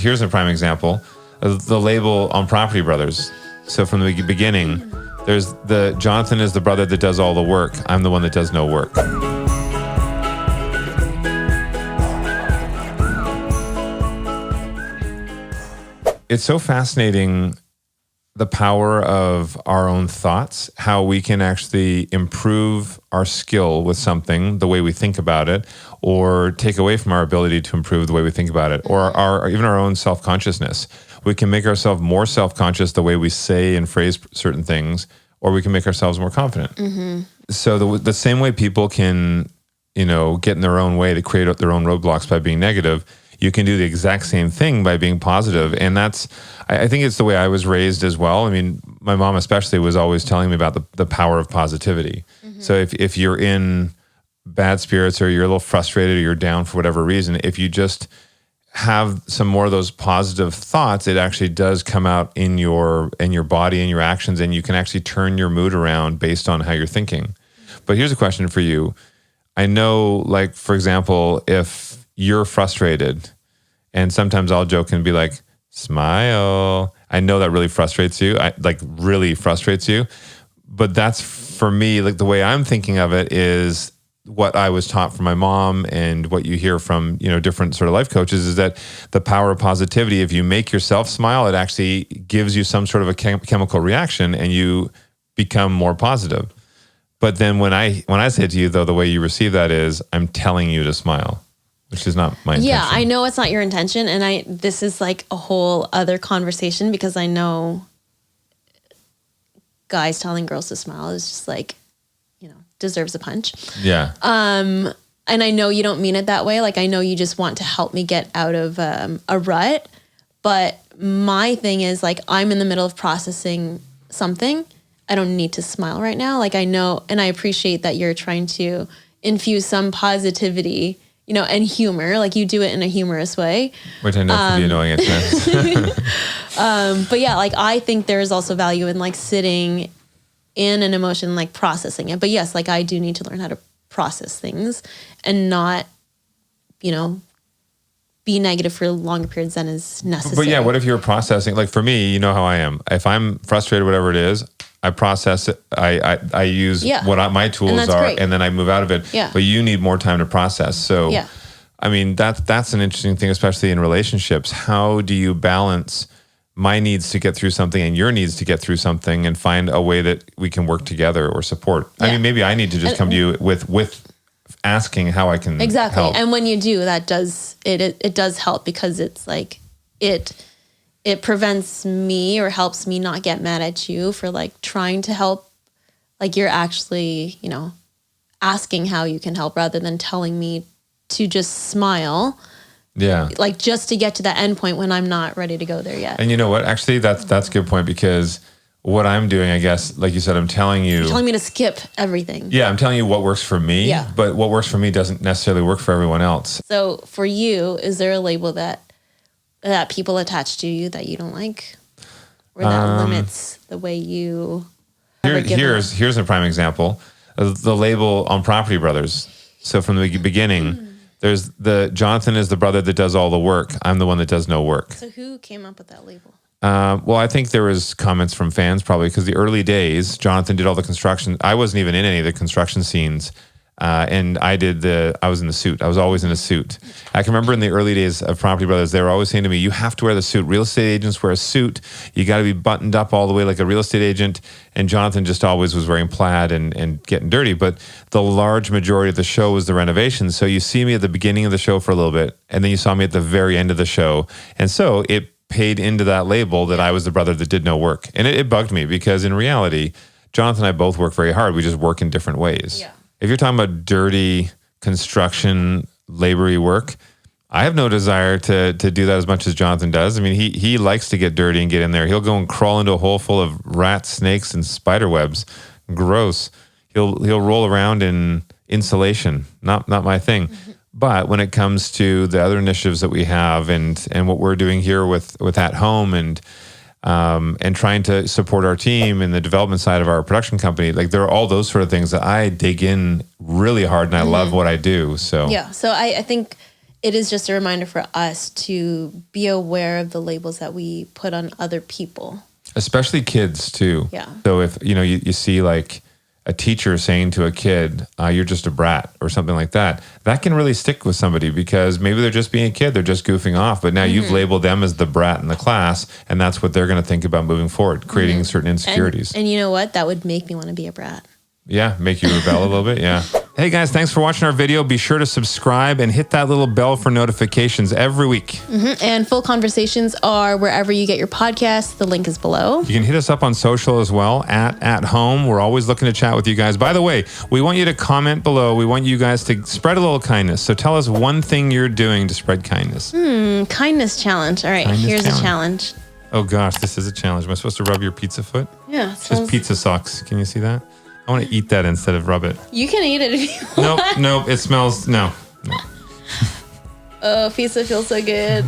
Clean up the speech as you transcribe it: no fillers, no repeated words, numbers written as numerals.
Here's a prime example of the label on Property Brothers. So from the beginning, there's the Jonathan is the brother that does all the work. I'm the one that does no work. It's so fascinating, the power of our own thoughts, how we can actually improve our skill with something, the way we think about it, or take away from our ability to improve the way we think about it, or even our own self-consciousness. We can make ourselves more self-conscious the way we say and phrase certain things, or we can make ourselves more confident. Mm-hmm. So the same way people can, get in their own way to create their own roadblocks by being negative, you can do the exact same thing by being positive. And I think it's the way I was raised as well. I mean, my mom especially was always telling me about the power of positivity. Mm-hmm. So if you're in bad spirits, or you're a little frustrated, or you're down for whatever reason, if you just have some more of those positive thoughts, it actually does come out in your body and your actions, and you can actually turn your mood around based on how you're thinking. But here's a question for you. I know, like, for example, if you're frustrated, and sometimes I'll joke and be like, smile. I know that really frustrates you. Really frustrates you. But that's, for me, like, the way I'm thinking of it is what I was taught from my mom, and what you hear from, different sort of life coaches, is that the power of positivity, if you make yourself smile, it actually gives you some sort of a chemical reaction, and you become more positive. But then when I say to you, though, the way you receive that is, I'm telling you to smile, which is not my intention. Yeah, I know it's not your intention. And this is like a whole other conversation, because I know guys telling girls to smile is just like, deserves a punch. Yeah. And I know you don't mean it that way. Like, I know you just want to help me get out of a rut. But my thing is, like, I'm in the middle of processing something. I don't need to smile right now. Like, I know, and I appreciate that you're trying to infuse some positivity, and humor. Like, you do it in a humorous way. Which I know can be annoying at times. But yeah, like, I think there is also value in, like, sitting in an emotion, like, processing it. But yes, like, I do need to learn how to process things and not, be negative for longer periods than is necessary. But yeah, what if you're processing? Like, for me, you know how I am. If I'm frustrated, whatever it is, I process it. I use what my tools are, great. And then I move out of it. Yeah. But you need more time to process. So, I mean, that's an interesting thing, especially in relationships. How do you balance my needs to get through something and your needs to get through something, and find a way that we can work together or support? Yeah. I mean, maybe I need to just come to you with asking how I can help. And when you do, that does it does help, because it's like it prevents me, or helps me not get mad at you for, like, trying to help. Like, you're actually, asking how you can help, rather than telling me to just smile. Yeah. Like, just to get to that end point when I'm not ready to go there yet. And you know what? Actually, that's a good point, because what I'm doing, I guess, like you said, I'm telling you. You're telling me to skip everything. Yeah, I'm telling you what works for me. Yeah. But what works for me doesn't necessarily work for everyone else. So for you, is there a label that people attach to you that you don't like? Or that limits the way you... Here's a prime example. The label on Property Brothers. So from the beginning... There's the Jonathan is the brother that does all the work. I'm the one that does no work. So who came up with that label? Well, I think there was comments from fans, probably, because the early days, Jonathan did all the construction. I wasn't even in any of the construction scenes. And I was in the suit. I was always in a suit. I can remember in the early days of Property Brothers, they were always saying to me, you have to wear the suit. Real estate agents wear a suit. You got to be buttoned up all the way like a real estate agent. And Jonathan just always was wearing plaid and getting dirty. But the large majority of the show was the renovations. So you see me at the beginning of the show for a little bit, and then you saw me at the very end of the show. And so it paid into that label that I was the brother that did no work. And it bugged me, because in reality, Jonathan and I both work very hard. We just work in different ways. Yeah. If you're talking about dirty construction, labory work, I have no desire to do that as much as Jonathan does. I mean, he likes to get dirty and get in there. He'll go and crawl into a hole full of rats, snakes, and spider webs. Gross. He'll roll around in insulation. Not my thing. Mm-hmm. But when it comes to the other initiatives that we have, and what we're doing here with At Home, and trying to support our team in the development side of our production company, like, there are all those sort of things that I dig in really hard, and I love what I do. So yeah, so I think it is just a reminder for us to be aware of the labels that we put on other people. Especially kids too. Yeah. So if, you see like a teacher saying to a kid, you're just a brat or something like that, that can really stick with somebody because maybe they're just being a kid, they're just goofing off, but now you've labeled them as the brat in the class, and that's what they're going to think about moving forward, creating certain insecurities. And you know what? That would make me want to be a brat. Yeah, make you rebel a little bit. Yeah. Hey guys, thanks for watching our video. Be sure to subscribe and hit that little bell for notifications every week. And Full Conversations are wherever you get your podcasts. The link is below. You can hit us up on social as well, at home. We're always looking to chat with you guys. By the way, we want you to comment below. We want you guys to spread a little kindness. So tell us one thing you're doing to spread kindness. Kindness challenge. All right, here's a challenge. Oh gosh, this is a challenge. Am I supposed to rub your pizza foot? Yeah. It says pizza socks. Can you see that? I want to eat that instead of rub it. You can eat it if you want. Nope. It smells, no. Oh, pizza feels so good.